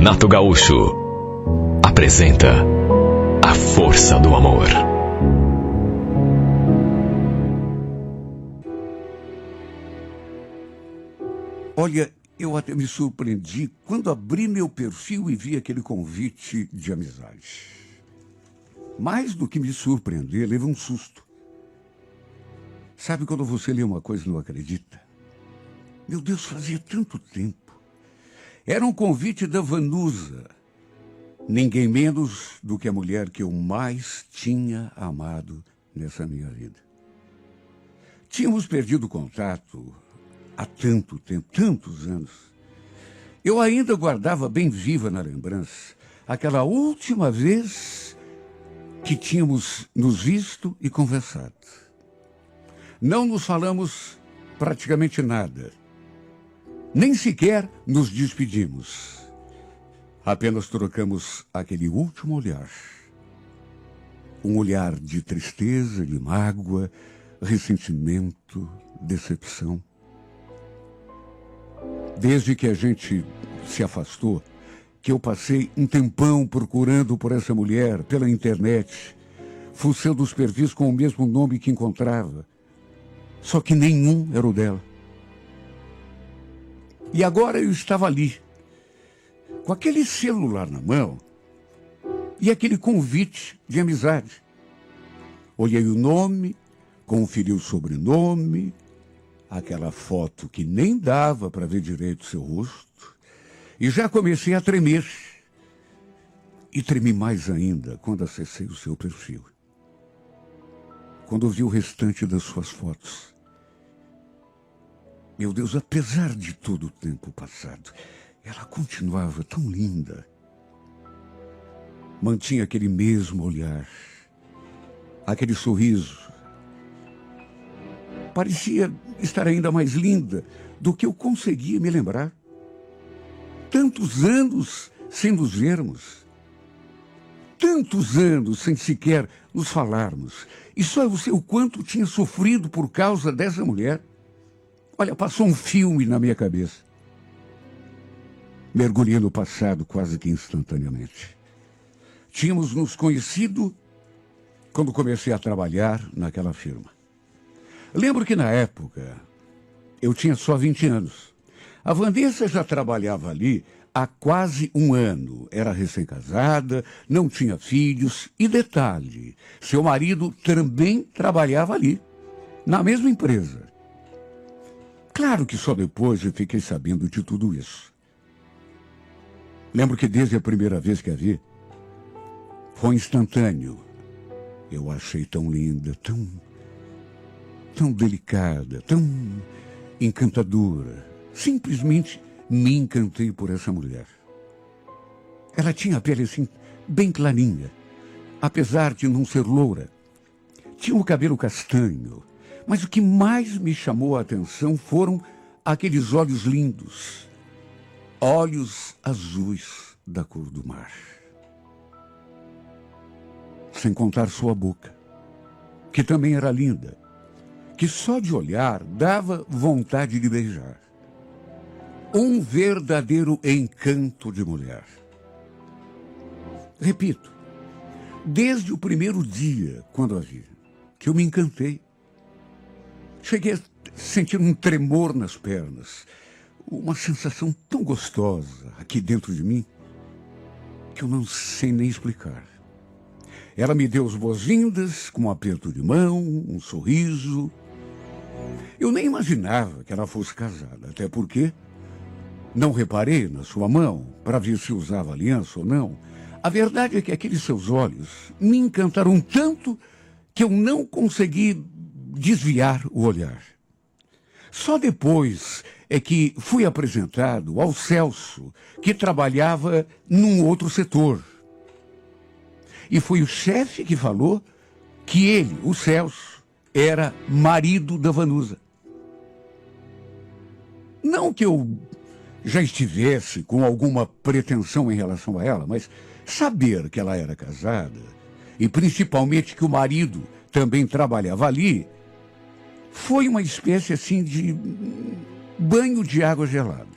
Renato Gaúcho apresenta A Força do Amor. Olha, eu até me surpreendi quando abri meu perfil e vi aquele convite de amizade. Mais do que me surpreender, levei um susto. Sabe quando você lê uma coisa e não acredita? Meu Deus, fazia tanto tempo. Era um convite da Vanusa, ninguém menos do que a mulher que eu mais tinha amado nessa minha vida. Tínhamos perdido contato há tanto tempo, tantos anos. Eu ainda guardava bem viva na lembrança aquela última vez que tínhamos nos visto e conversado. Não nos falamos praticamente nada. Nem sequer nos despedimos. Apenas trocamos aquele último olhar. Um olhar de tristeza, de mágoa, ressentimento, decepção. Desde que a gente se afastou, que eu passei um tempão procurando por essa mulher pela internet, fuçando os perfis com o mesmo nome que encontrava. Só que nenhum era o dela. E agora eu estava ali, com aquele celular na mão e aquele convite de amizade. Olhei o nome, conferi o sobrenome, aquela foto que nem dava para ver direito o seu rosto, e já comecei a tremer. E tremi mais ainda quando acessei o seu perfil. Quando vi o restante das suas fotos. Meu Deus, apesar de todo o tempo passado, ela continuava tão linda. Mantinha aquele mesmo olhar, aquele sorriso. Parecia estar ainda mais linda do que eu conseguia me lembrar. Tantos anos sem nos vermos. Tantos anos sem sequer nos falarmos. E só eu sei o quanto tinha sofrido por causa dessa mulher. Olha, passou um filme na minha cabeça. Mergulhei no passado quase que instantaneamente. Tínhamos nos conhecido quando comecei a trabalhar naquela firma. Lembro que na época eu tinha só 20 anos. A Vanessa já trabalhava ali há quase um ano. Era recém-casada, não tinha filhos. E detalhe, seu marido também trabalhava ali, na mesma empresa. Claro que só depois eu fiquei sabendo de tudo isso. Lembro que desde a primeira vez que a vi, foi instantâneo. Eu a achei tão linda, tão delicada, tão encantadora. Simplesmente me encantei por essa mulher. Ela tinha a pele assim, bem clarinha, apesar de não ser loura. Tinha o cabelo castanho. Mas o que mais me chamou a atenção foram aqueles olhos lindos. Olhos azuis da cor do mar. Sem contar sua boca, que também era linda, que só de olhar dava vontade de beijar. Um verdadeiro encanto de mulher. Repito, desde o primeiro dia, quando a vi, que eu me encantei. Cheguei a sentir um tremor nas pernas, uma sensação tão gostosa aqui dentro de mim, que eu não sei nem explicar. Ela me deu as boas-vindas, com um aperto de mão, um sorriso. Eu nem imaginava que ela fosse casada, até porque não reparei na sua mão para ver se usava aliança ou não. A verdade é que aqueles seus olhos me encantaram tanto que eu não consegui desviar o olhar. Só depois é que fui apresentado ao Celso, que trabalhava num outro setor. E foi o chefe que falou que ele, o Celso, era marido da Vanusa. Não que eu já estivesse com alguma pretensão em relação a ela, mas saber que ela era casada, e principalmente que o marido também trabalhava ali, foi uma espécie assim de banho de água gelada.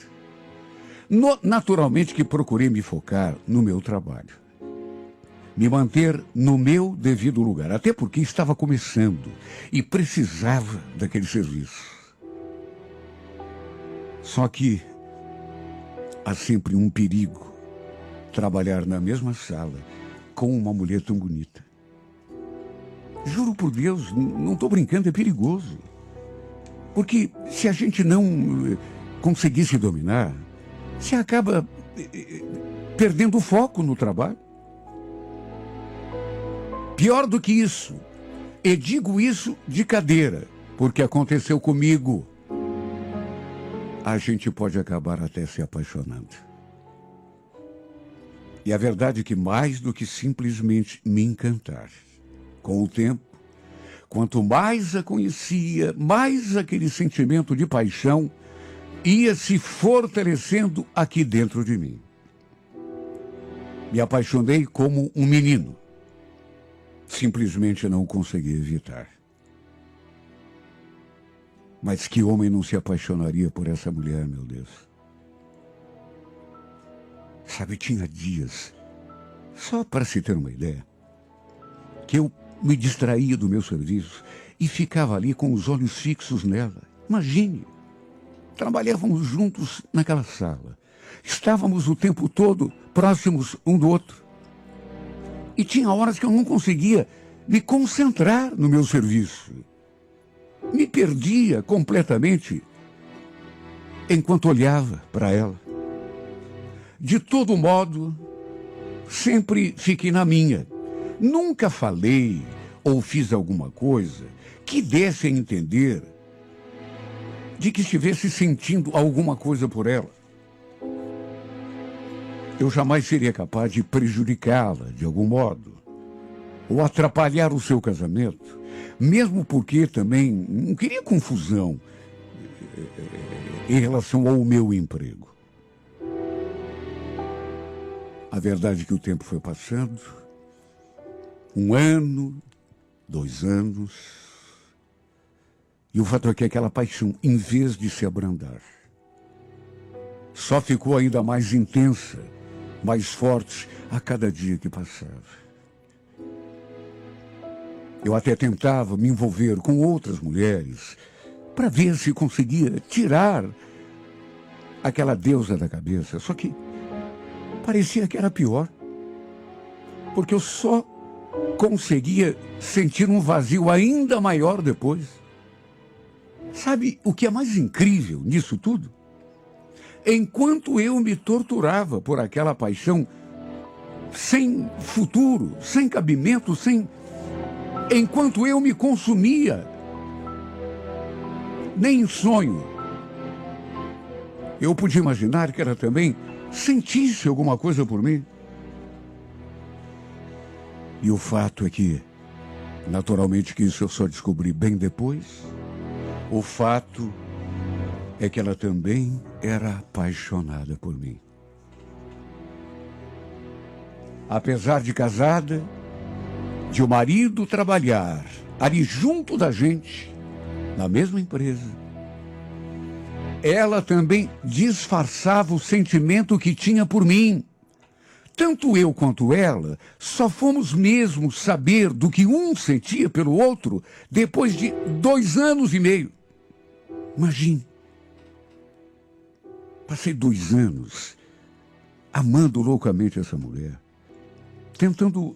Naturalmente que procurei me focar no meu trabalho, me manter no meu devido lugar, até porque estava começando e precisava daquele serviço. Só que há sempre um perigo trabalhar na mesma sala com uma mulher tão bonita. Juro por Deus, não estou brincando, é perigoso. Porque se a gente não conseguir se dominar, você acaba perdendo o foco no trabalho. Pior do que isso, e digo isso de cadeira, porque aconteceu comigo. A gente pode acabar até se apaixonando. E a verdade é que mais do que simplesmente me encantar, com o tempo, quanto mais a conhecia, mais aquele sentimento de paixão ia se fortalecendo aqui dentro de mim. Me apaixonei como um menino. Simplesmente não consegui evitar. Mas que homem não se apaixonaria por essa mulher, meu Deus? Sabe, tinha dias, só para se ter uma ideia, que eu me distraía do meu serviço e ficava ali com os olhos fixos nela. Imagine, trabalhávamos juntos naquela sala. Estávamos o tempo todo próximos um do outro. E tinha horas que eu não conseguia me concentrar no meu serviço. Me perdia completamente enquanto olhava para ela. De todo modo, sempre fiquei na minha. Nunca falei ou fiz alguma coisa que desse a entender de que estivesse sentindo alguma coisa por ela. Eu jamais seria capaz de prejudicá-la de algum modo, ou atrapalhar o seu casamento, mesmo porque também não queria confusão em relação ao meu emprego. A verdade é que o tempo foi passando, 1 ano, 2 anos, e o fato é que aquela paixão, em vez de se abrandar, só ficou ainda mais intensa, mais forte a cada dia que passava. Eu até tentava me envolver com outras mulheres para ver se conseguia tirar aquela deusa da cabeça. Só que parecia que era pior, porque eu só conseguia sentir um vazio ainda maior depois. Sabe o que é mais incrível nisso tudo? Enquanto eu me torturava por aquela paixão sem futuro, sem cabimento, enquanto eu me consumia, nem em sonho, eu podia imaginar que ela também sentisse alguma coisa por mim. E o fato é que, naturalmente que isso eu só descobri bem depois, o fato é que ela também era apaixonada por mim. Apesar de casada, de o marido trabalhar ali junto da gente, na mesma empresa, ela também disfarçava o sentimento que tinha por mim. Tanto eu quanto ela só fomos mesmo saber do que um sentia pelo outro depois de 2 anos e meio. Imagine. Passei 2 anos amando loucamente essa mulher, tentando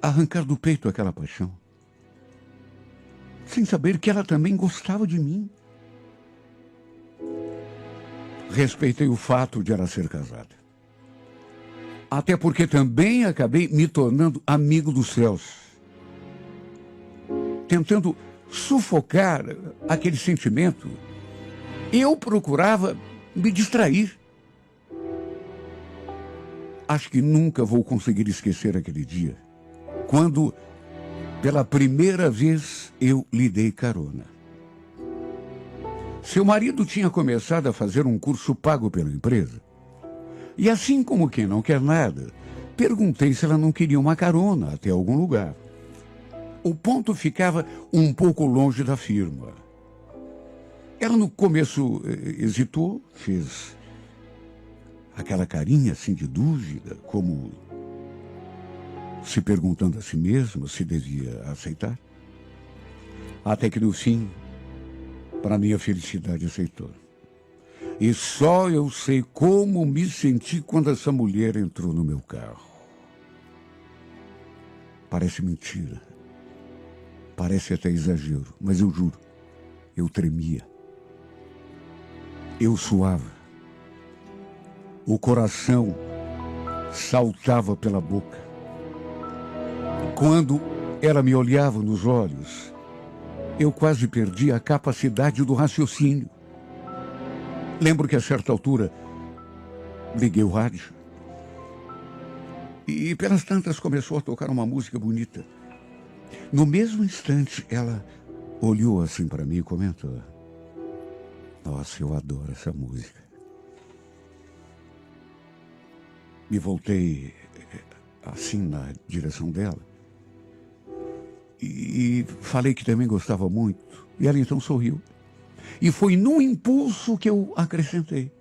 arrancar do peito aquela paixão, sem saber que ela também gostava de mim. Respeitei o fato de ela ser casada. Até porque também acabei me tornando amigo dos céus, tentando sufocar aquele sentimento. Eu procurava me distrair. Acho que nunca vou conseguir esquecer aquele dia, quando, pela primeira vez, eu lhe dei carona. Seu marido tinha começado a fazer um curso pago pela empresa. E assim como quem não quer nada, perguntei se ela não queria uma carona até algum lugar. O ponto ficava um pouco longe da firma. Ela no começo hesitou, fez aquela carinha assim de dúvida, como se perguntando a si mesma se devia aceitar. Até que no fim, para minha felicidade, aceitou. E só eu sei como me senti quando essa mulher entrou no meu carro. Parece mentira. Parece até exagero, mas eu juro, eu tremia. Eu suava. O coração saltava pela boca. Quando ela me olhava nos olhos, eu quase perdi a capacidade do raciocínio. Lembro que a certa altura liguei o rádio e pelas tantas começou a tocar uma música bonita. No mesmo instante, ela olhou assim para mim e comentou: nossa, eu adoro essa música. Me voltei assim na direção dela e falei que também gostava muito. E ela então sorriu. E foi num impulso que eu acrescentei: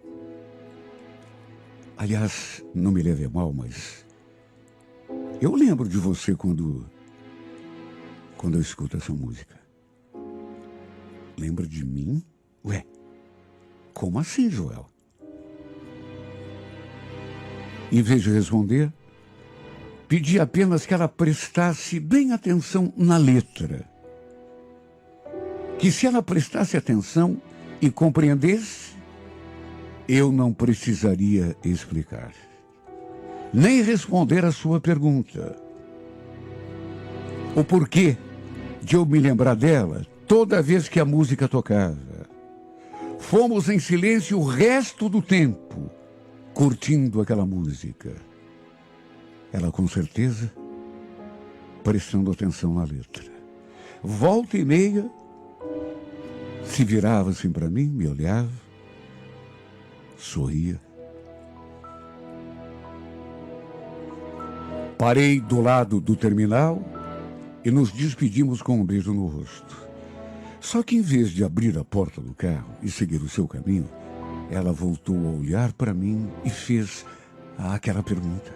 aliás, não me leve a mal, mas eu lembro de você quando eu escuto essa música. Lembra de mim? Ué, como assim, Joel? Em vez de responder, pedi apenas que ela prestasse bem atenção na letra. Que se ela prestasse atenção e compreendesse, eu não precisaria explicar, nem responder a sua pergunta. O porquê de eu me lembrar dela toda vez que a música tocava. Fomos em silêncio o resto do tempo, curtindo aquela música. Ela com certeza prestando atenção na letra. Volta e meia, se virava assim para mim, me olhava, sorria. Parei do lado do terminal e nos despedimos com um beijo no rosto. Só que em vez de abrir a porta do carro e seguir o seu caminho, ela voltou a olhar para mim e fez aquela pergunta: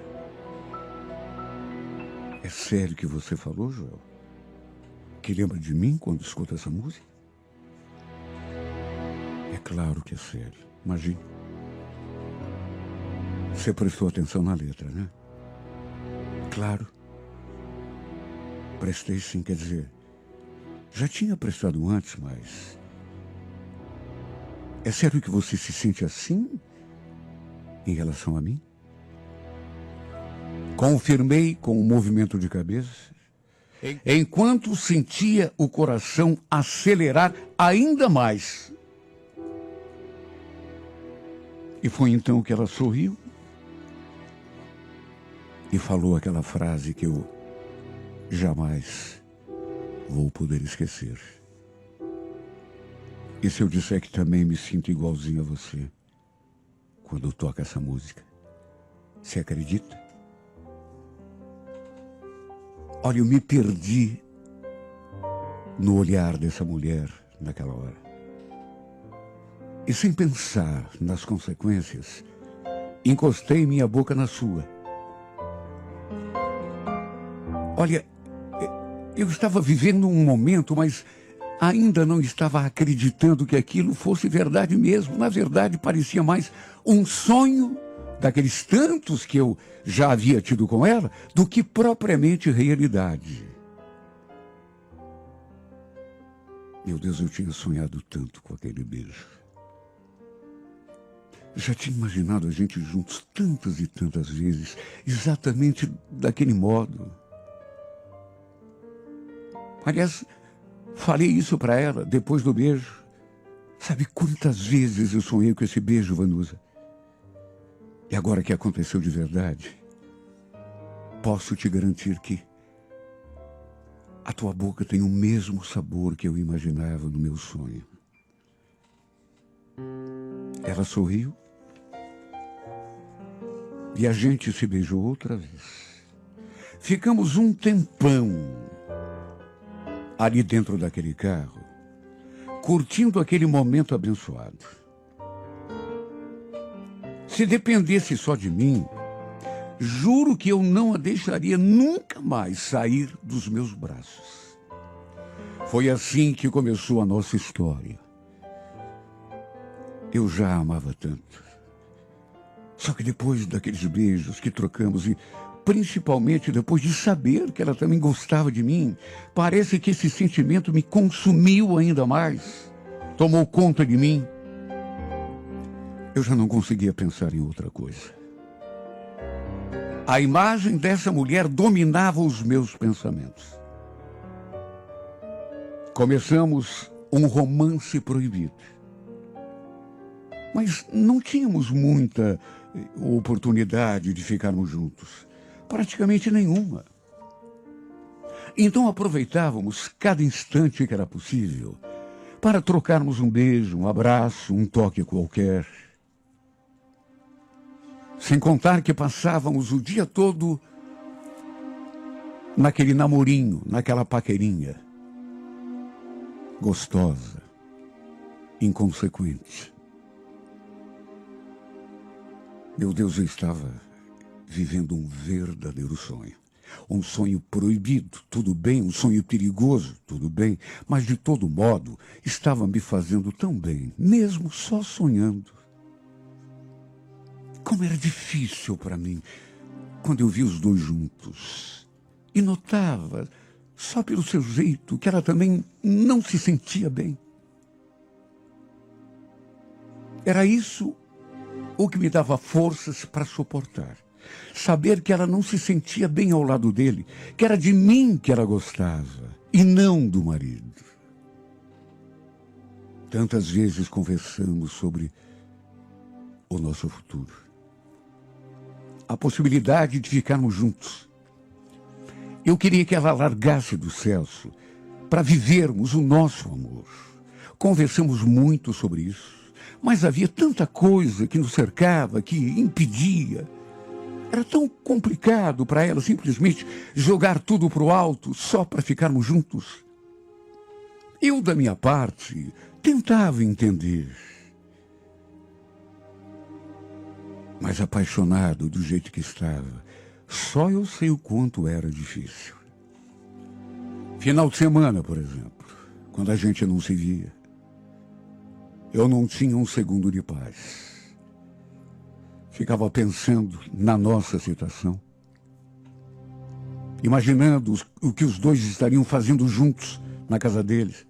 é sério que você falou, Joel? Que lembra de mim quando escuta essa música? É claro que é sério. Imagine. Você prestou atenção na letra, né? Claro. Prestei sim, quer dizer, já tinha prestado antes, mas... É sério que você se sente assim em relação a mim? Confirmei com um movimento de cabeça, enquanto sentia o coração acelerar ainda mais. E foi então que ela sorriu e falou aquela frase que eu jamais vou poder esquecer. E se eu disser que também me sinto igualzinho a você quando toca essa música? Você acredita? Olha, eu me perdi no olhar dessa mulher naquela hora. E sem pensar nas consequências, encostei minha boca na sua. Olha, eu estava vivendo um momento, mas ainda não estava acreditando que aquilo fosse verdade mesmo. Na verdade, parecia mais um sonho daqueles tantos que eu já havia tido com ela, do que propriamente realidade. Meu Deus, eu tinha sonhado tanto com aquele beijo. Já tinha imaginado a gente juntos tantas e tantas vezes, exatamente daquele modo. Aliás, falei isso para ela depois do beijo. Sabe quantas vezes eu sonhei com esse beijo, Vanusa? E agora que aconteceu de verdade, posso te garantir que a tua boca tem o mesmo sabor que eu imaginava no meu sonho. Ela sorriu e a gente se beijou outra vez. Ficamos um tempão ali dentro daquele carro, curtindo aquele momento abençoado. Se dependesse só de mim, juro que eu não a deixaria nunca mais sair dos meus braços. Foi assim que começou a nossa história. Eu já a amava tanto. Só que depois daqueles beijos que trocamos e principalmente depois de saber que ela também gostava de mim, parece que esse sentimento me consumiu ainda mais. Tomou conta de mim. Eu já não conseguia pensar em outra coisa. A imagem dessa mulher dominava os meus pensamentos. Começamos um romance proibido. Mas não tínhamos muita oportunidade de ficarmos juntos. Praticamente nenhuma. Então aproveitávamos cada instante que era possível para trocarmos um beijo, um abraço, um toque qualquer. Sem contar que passávamos o dia todo naquele namorinho, naquela paquerinha. Gostosa, inconsequente. Meu Deus, eu estava vivendo um verdadeiro sonho. Um sonho proibido, tudo bem, um sonho perigoso, tudo bem, mas de todo modo estava me fazendo tão bem, mesmo só sonhando. Como era difícil para mim quando eu vi os dois juntos. E notava, só pelo seu jeito, que ela também não se sentia bem. Era isso o que me dava forças para suportar. Saber que ela não se sentia bem ao lado dele, que era de mim que ela gostava, e não do marido. Tantas vezes conversamos sobre o nosso futuro. A possibilidade de ficarmos juntos. Eu queria que ela largasse do Celso para vivermos o nosso amor. Conversamos muito sobre isso, mas havia tanta coisa que nos cercava, que impedia. Era tão complicado para ela simplesmente jogar tudo para o alto só para ficarmos juntos. Eu, da minha parte, tentava entender. Mas apaixonado do jeito que estava, só eu sei o quanto era difícil. Final de semana, por exemplo, quando a gente não se via, eu não tinha um segundo de paz. Ficava pensando na nossa situação, imaginando o que os dois estariam fazendo juntos na casa deles.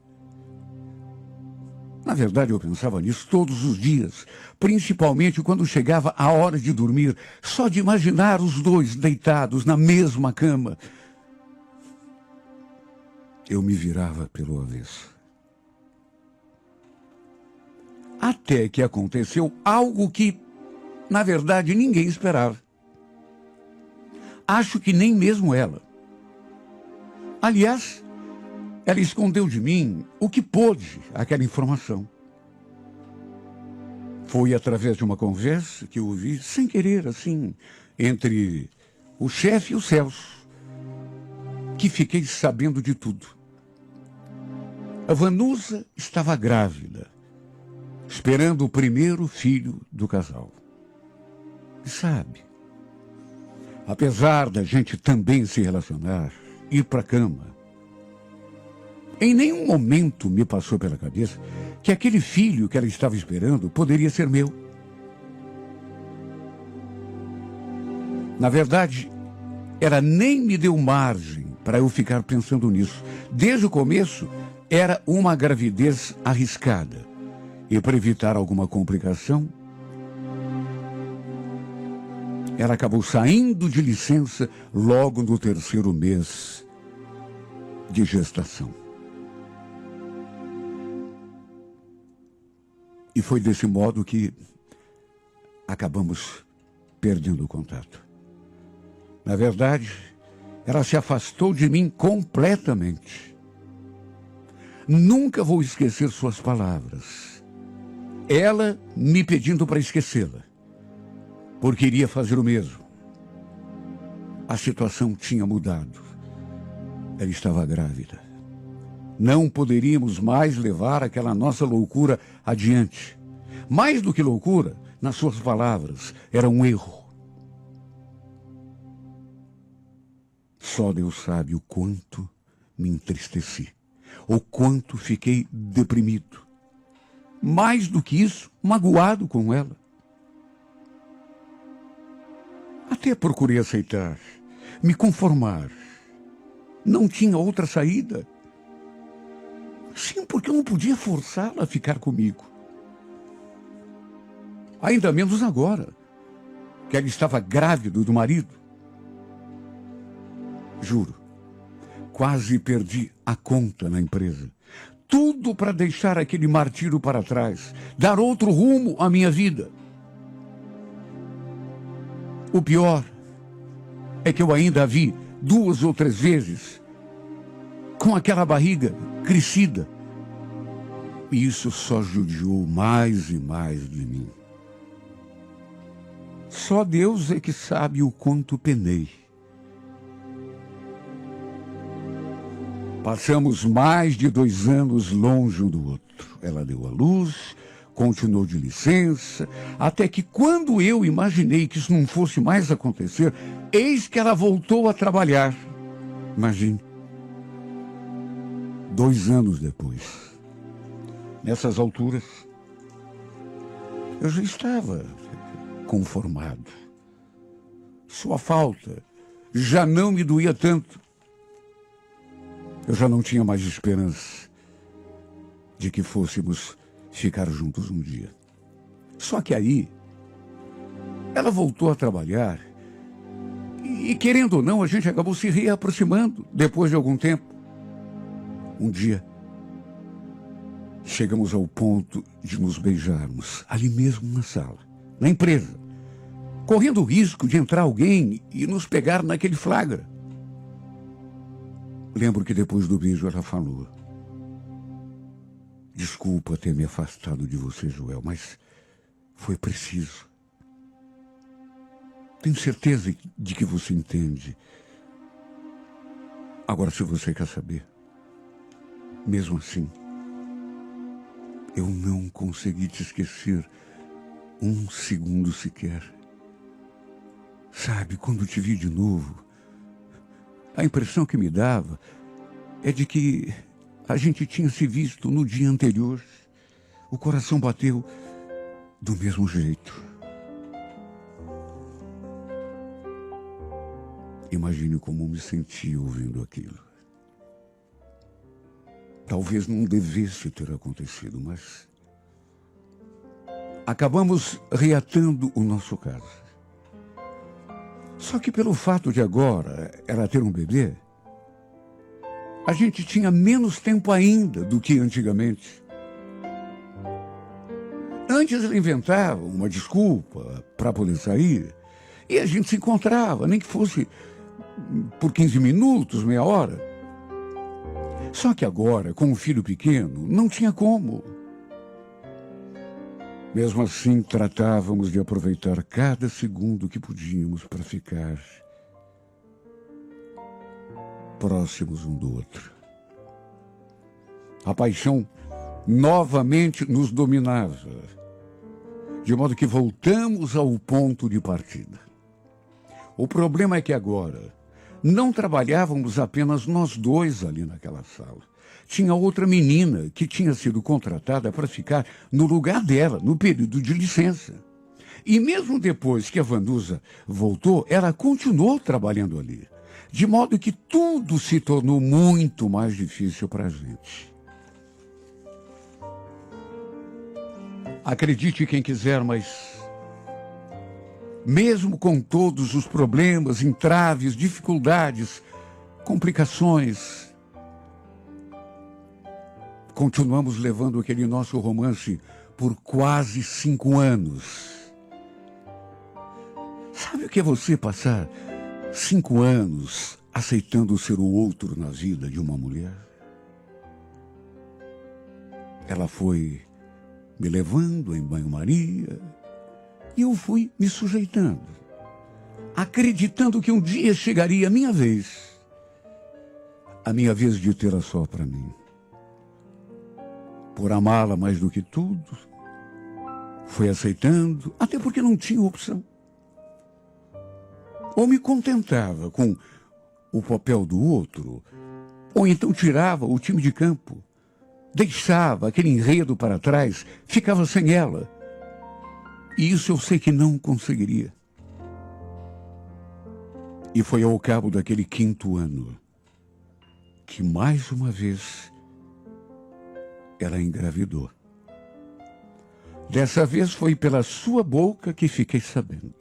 Na verdade, eu pensava nisso todos os dias, principalmente quando chegava a hora de dormir, só de imaginar os dois deitados na mesma cama. Eu me virava pelo avesso. Até que aconteceu algo que, na verdade, ninguém esperava. Acho que nem mesmo ela. Aliás, ela escondeu de mim o que pôde aquela informação. Foi através de uma conversa que eu ouvi, sem querer, assim, entre o chefe e o Celso, que fiquei sabendo de tudo. A Vanusa estava grávida, esperando o primeiro filho do casal. E sabe, apesar da gente também se relacionar, ir para a cama, em nenhum momento me passou pela cabeça que aquele filho que ela estava esperando poderia ser meu. Na verdade, ela nem me deu margem para eu ficar pensando nisso. Desde o começo, era uma gravidez arriscada. E para evitar alguma complicação, ela acabou saindo de licença logo no 3º mês de gestação. E foi desse modo que acabamos perdendo o contato. Na verdade, ela se afastou de mim completamente. Nunca vou esquecer suas palavras. Ela me pedindo para esquecê-la, porque iria fazer o mesmo. A situação tinha mudado. Ela estava grávida. Não poderíamos mais levar aquela nossa loucura adiante. Mais do que loucura, nas suas palavras era um erro. Só Deus sabe o quanto me entristeci, o quanto fiquei deprimido. Mais do que isso, magoado com ela. Até procurei aceitar, me conformar. Não tinha outra saída. Sim, porque eu não podia forçá-la a ficar comigo. Ainda menos agora, que ela estava grávida do marido. Juro, quase perdi a conta na empresa. Tudo para deixar aquele martírio para trás, dar outro rumo à minha vida. O pior é que eu ainda a vi 2 ou 3 vezes com aquela barriga crescida. E isso só judiou mais e mais de mim. Só Deus é que sabe o quanto penei. Passamos mais de 2 anos longe um do outro. Ela deu à luz, continuou de licença, até que quando eu imaginei que isso não fosse mais acontecer, eis que ela voltou a trabalhar. Imagine. 2 anos depois. Nessas alturas, eu já estava conformado. Sua falta já não me doía tanto. Eu já não tinha mais esperança de que fôssemos ficar juntos um dia. Só que aí, ela voltou a trabalhar e, querendo ou não, a gente acabou se reaproximando depois de algum tempo. Um dia, chegamos ao ponto de nos beijarmos, ali mesmo na sala, na empresa, correndo o risco de entrar alguém e nos pegar naquele flagra. Lembro que depois do beijo ela falou: desculpa ter me afastado de você, Joel, mas foi preciso. Tenho certeza de que você entende. Agora, se você quer saber, mesmo assim, eu não consegui te esquecer 1 segundo sequer. Sabe, quando te vi de novo, a impressão que me dava é de que a gente tinha se visto no dia anterior. O coração bateu do mesmo jeito. Imagine como me senti ouvindo aquilo. Talvez não devesse ter acontecido, mas acabamos reatando o nosso caso. Só que pelo fato de agora ela ter um bebê, a gente tinha menos tempo ainda do que antigamente. Antes ela inventava uma desculpa para poder sair e a gente se encontrava, nem que fosse por 15 minutos, meia hora. Só que agora, com um filho pequeno, não tinha como. Mesmo assim, tratávamos de aproveitar cada segundo que podíamos para ficar próximos um do outro. A paixão novamente nos dominava, de modo que voltamos ao ponto de partida. O problema é que agora não trabalhávamos apenas nós dois ali naquela sala. Tinha outra menina que tinha sido contratada para ficar no lugar dela, no período de licença. E mesmo depois que a Vanusa voltou, ela continuou trabalhando ali. De modo que tudo se tornou muito mais difícil para a gente. Acredite quem quiser, mas mesmo com todos os problemas, entraves, dificuldades, complicações, continuamos levando aquele nosso romance por quase 5 anos. Sabe o que é você passar 5 anos aceitando ser o outro na vida de uma mulher? Ela foi me levando em banho-maria e eu fui me sujeitando, acreditando que um dia chegaria a minha vez de tê-la só para mim. Por amá-la mais do que tudo, Fui aceitando, até porque não tinha opção. Ou me contentava com o papel do outro, ou então tirava o time de campo, deixava aquele enredo para trás, ficava sem ela. E isso eu sei que não conseguiria. E foi ao cabo daquele 5º ano que, mais uma vez, ela engravidou. Dessa vez foi pela sua boca que fiquei sabendo.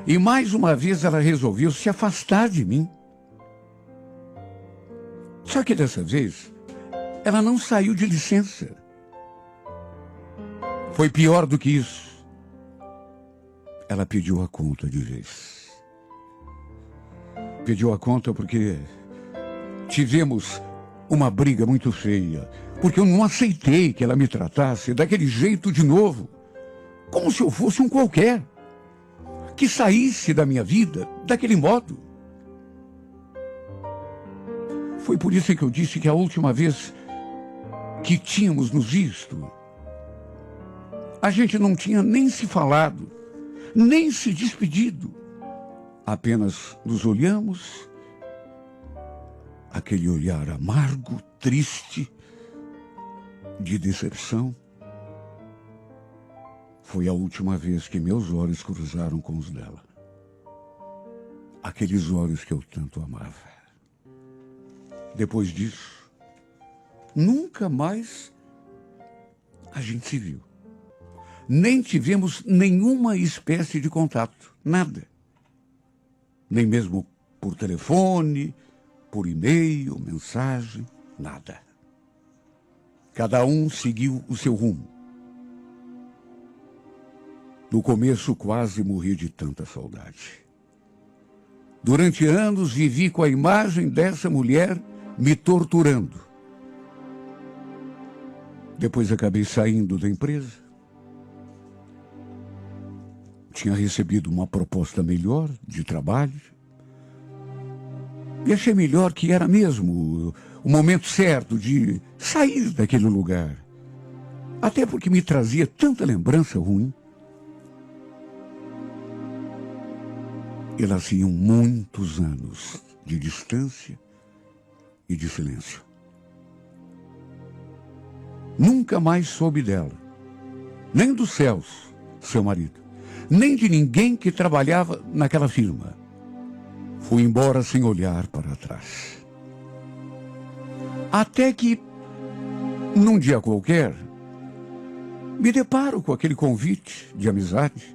E mais uma vez ela resolveu se afastar de mim. Só que dessa vez, ela não saiu de licença. Foi pior do que isso. Ela pediu a conta de vez. Pediu a conta porque tivemos uma briga muito feia. Porque eu não aceitei que ela me tratasse daquele jeito de novo. Como se eu fosse um qualquer. Que saísse da minha vida daquele modo. Foi por isso que eu disse que a última vez que tínhamos nos visto, a gente não tinha nem se falado, nem se despedido. Apenas nos olhamos, aquele olhar amargo, triste, de decepção. Foi a última vez que meus olhos cruzaram com os dela. Aqueles olhos que eu tanto amava. Depois disso, nunca mais a gente se viu. Nem tivemos nenhuma espécie de contato, nada. Nem mesmo por telefone, por e-mail, mensagem, nada. Cada um seguiu o seu rumo. No começo quase morri de tanta saudade. Durante anos vivi com a imagem dessa mulher me torturando. Depois acabei saindo da empresa. Tinha recebido uma proposta melhor de trabalho. E achei melhor que era mesmo o momento certo de sair daquele lugar. Até porque me trazia tanta lembrança ruim. E lá iam muitos anos de distância e de silêncio. Nunca mais soube dela, nem do Celso, seu marido, nem de ninguém que trabalhava naquela firma. Fui embora sem olhar para trás. Até que, num dia qualquer, me deparo com aquele convite de amizade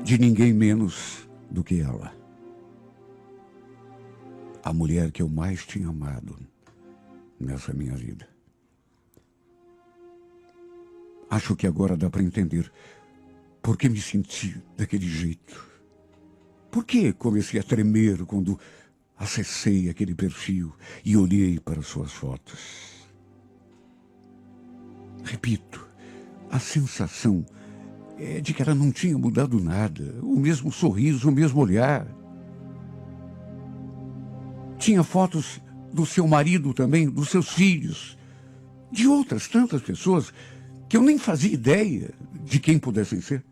de ninguém menos do que ela. A mulher que eu mais tinha amado nessa minha vida. Acho que agora dá para entender por que me senti daquele jeito. Por que comecei a tremer quando acessei aquele perfil e olhei para suas fotos. Repito, a sensação é de que ela não tinha mudado nada. O mesmo sorriso, o mesmo olhar. Tinha fotos do seu marido também, dos seus filhos, de outras tantas pessoas que eu nem fazia ideia de quem pudessem ser.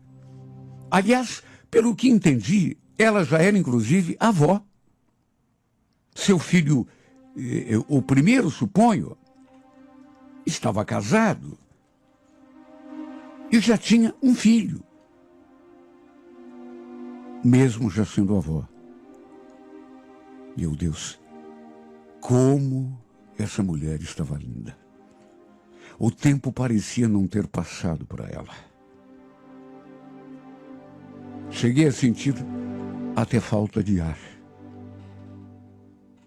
Aliás, pelo que entendi, ela já era inclusive avó. Seu filho, o primeiro, suponho, estava casado e já tinha um filho, mesmo já sendo avó. Meu Deus, como essa mulher estava linda. O tempo parecia não ter passado para ela. Cheguei a sentir até falta de ar.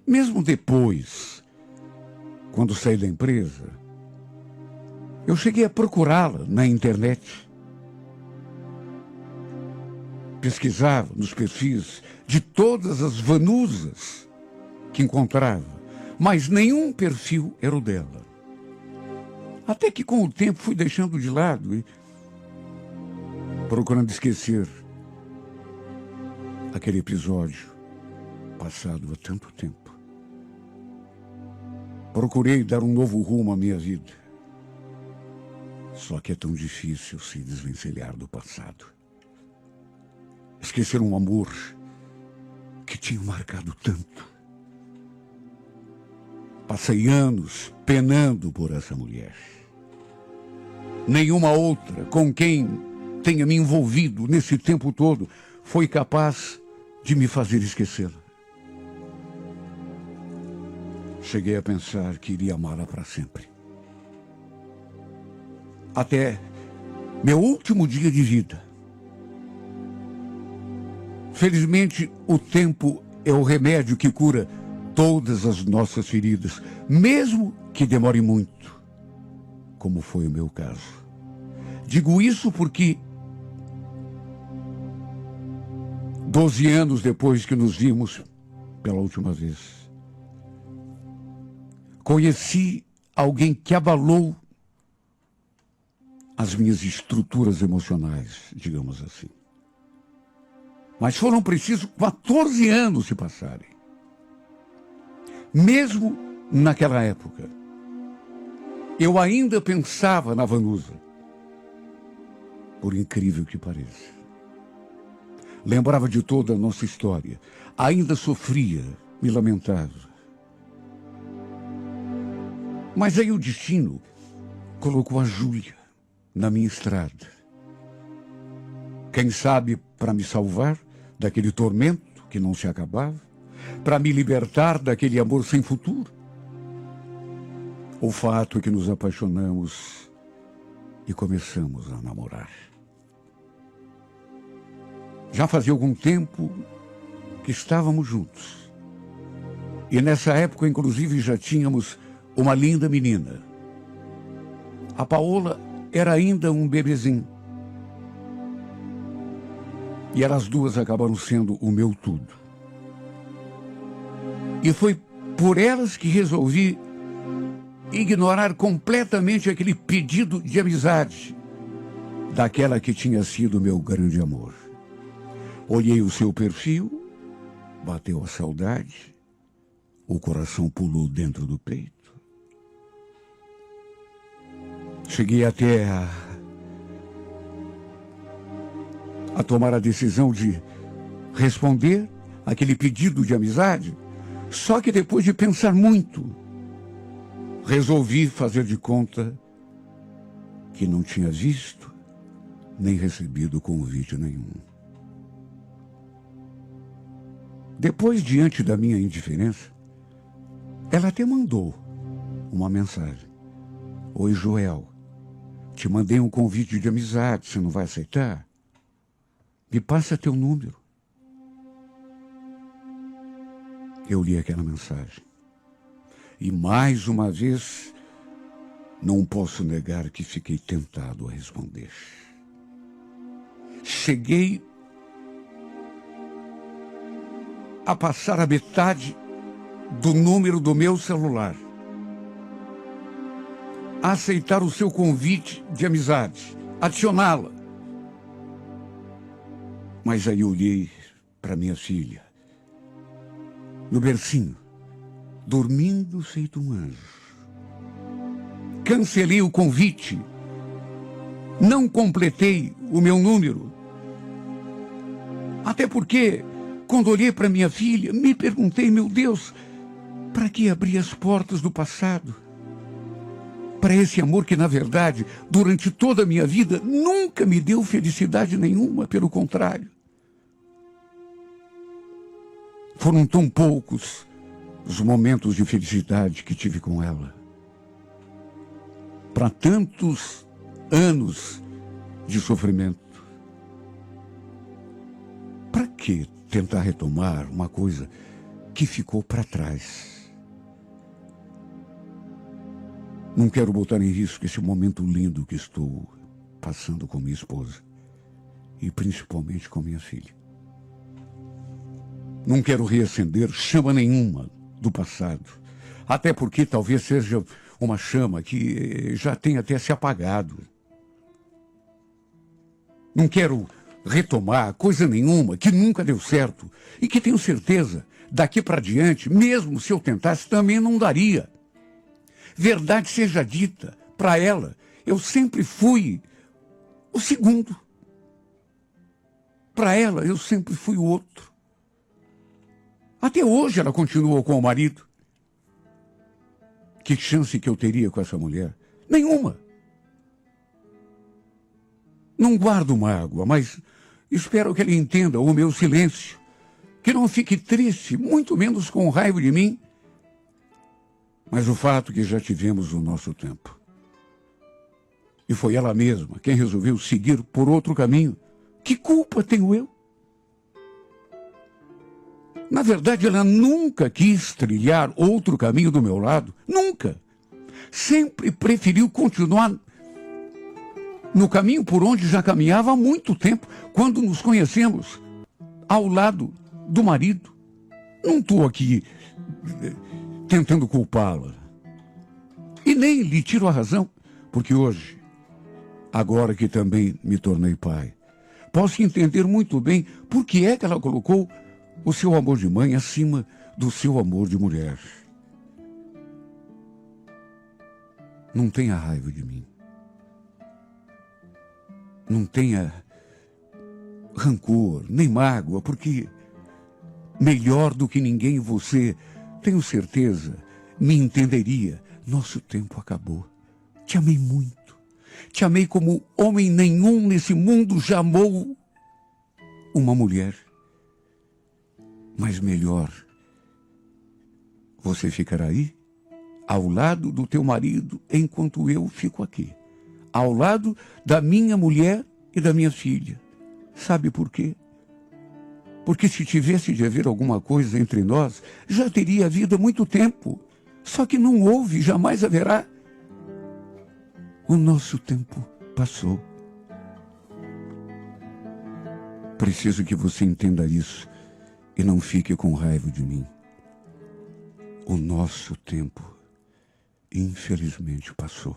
Mesmo depois, quando saí da empresa, eu cheguei a procurá-la na internet. Pesquisava nos perfis de todas as Vanusas que encontrava, mas nenhum perfil era o dela. Até que com o tempo fui deixando de lado e procurando esquecer aquele episódio passado há tanto tempo. Procurei dar um novo rumo à minha vida. Só que é tão difícil se desvencilhar do passado. Esquecer um amor que tinha marcado tanto. Passei anos penando por essa mulher. Nenhuma outra com quem tenha me envolvido nesse tempo todo foi capaz de me fazer esquecê-la. Cheguei a pensar que iria amá-la para sempre. Até meu último dia de vida. Felizmente, o tempo é o remédio que cura todas as nossas feridas, mesmo que demore muito, como foi o meu caso. Digo isso porque 12 anos depois que nos vimos pela última vez, conheci alguém que abalou as minhas estruturas emocionais, digamos assim. Mas foram precisos 14 anos se passarem. Mesmo naquela época, eu ainda pensava na Vanusa, por incrível que pareça. Lembrava de toda a nossa história, ainda sofria, me lamentava. Mas aí o destino colocou a Júlia na minha estrada. Quem sabe para me salvar daquele tormento que não se acabava, para me libertar daquele amor sem futuro. O fato é que nos apaixonamos e começamos a namorar. Já fazia algum tempo que estávamos juntos. E nessa época, inclusive, já tínhamos uma linda menina. A Paola era ainda um bebezinho. E elas duas acabaram sendo o meu tudo. E foi por elas que resolvi ignorar completamente aquele pedido de amizade daquela que tinha sido meu grande amor. Olhei o seu perfil, bateu a saudade, o coração pulou dentro do peito. Cheguei até a tomar a decisão de responder aquele pedido de amizade, só que depois de pensar muito, resolvi fazer de conta que não tinha visto nem recebido convite nenhum. Depois, diante da minha indiferença, ela até mandou uma mensagem. Oi, Joel, te mandei um convite de amizade, você não vai aceitar? Me passa teu número. Eu li aquela mensagem. E mais uma vez, não posso negar que fiquei tentado a responder. Cheguei a passar a metade do número do meu celular, a aceitar o seu convite de amizade, adicioná-la. Mas aí olhei para minha filha, no bercinho, dormindo feito um anjo. Cancelei o convite, não completei o meu número. Até porque, quando olhei para minha filha, me perguntei, meu Deus, para que abrir as portas do passado? Para esse amor que, na verdade, durante toda a minha vida, nunca me deu felicidade nenhuma, pelo contrário. Foram tão poucos os momentos de felicidade que tive com ela. Para tantos anos de sofrimento. Para que tentar retomar uma coisa que ficou para trás? Não quero botar em risco esse momento lindo que estou passando com minha esposa e principalmente com minha filha. Não quero reacender chama nenhuma do passado, até porque talvez seja uma chama que já tenha até se apagado. Não quero retomar coisa nenhuma que nunca deu certo e que tenho certeza, daqui para diante, mesmo se eu tentasse, também não daria. Verdade seja dita, para ela, eu sempre fui o segundo. Para ela, eu sempre fui o outro. Até hoje ela continua com o marido. Que chance que eu teria com essa mulher? Nenhuma. Não guardo mágoa, mas espero que ele entenda o meu silêncio. Que não fique triste, muito menos com raiva de mim. Mas o fato é que já tivemos o nosso tempo. E foi ela mesma quem resolveu seguir por outro caminho. Que culpa tenho eu? Na verdade, ela nunca quis trilhar outro caminho do meu lado. Nunca. Sempre preferiu continuar no caminho por onde já caminhava há muito tempo, quando nos conhecemos, ao lado do marido. Não estou aqui tentando culpá-la. E nem lhe tiro a razão, porque hoje, agora que também me tornei pai, posso entender muito bem por que é que ela colocou o seu amor de mãe acima do seu amor de mulher. Não tenha raiva de mim. Não tenha rancor, nem mágoa, porque melhor do que ninguém você, tenho certeza, me entenderia. Nosso tempo acabou. Te amei muito. Te amei como homem nenhum nesse mundo já amou uma mulher. Mas melhor, você ficará aí, ao lado do teu marido, enquanto eu fico aqui, ao lado da minha mulher e da minha filha. Sabe por quê? Porque se tivesse de haver alguma coisa entre nós, já teria havido há muito tempo. Só que não houve, jamais haverá. O nosso tempo passou. Preciso que você entenda isso e não fique com raiva de mim. O nosso tempo, infelizmente, passou.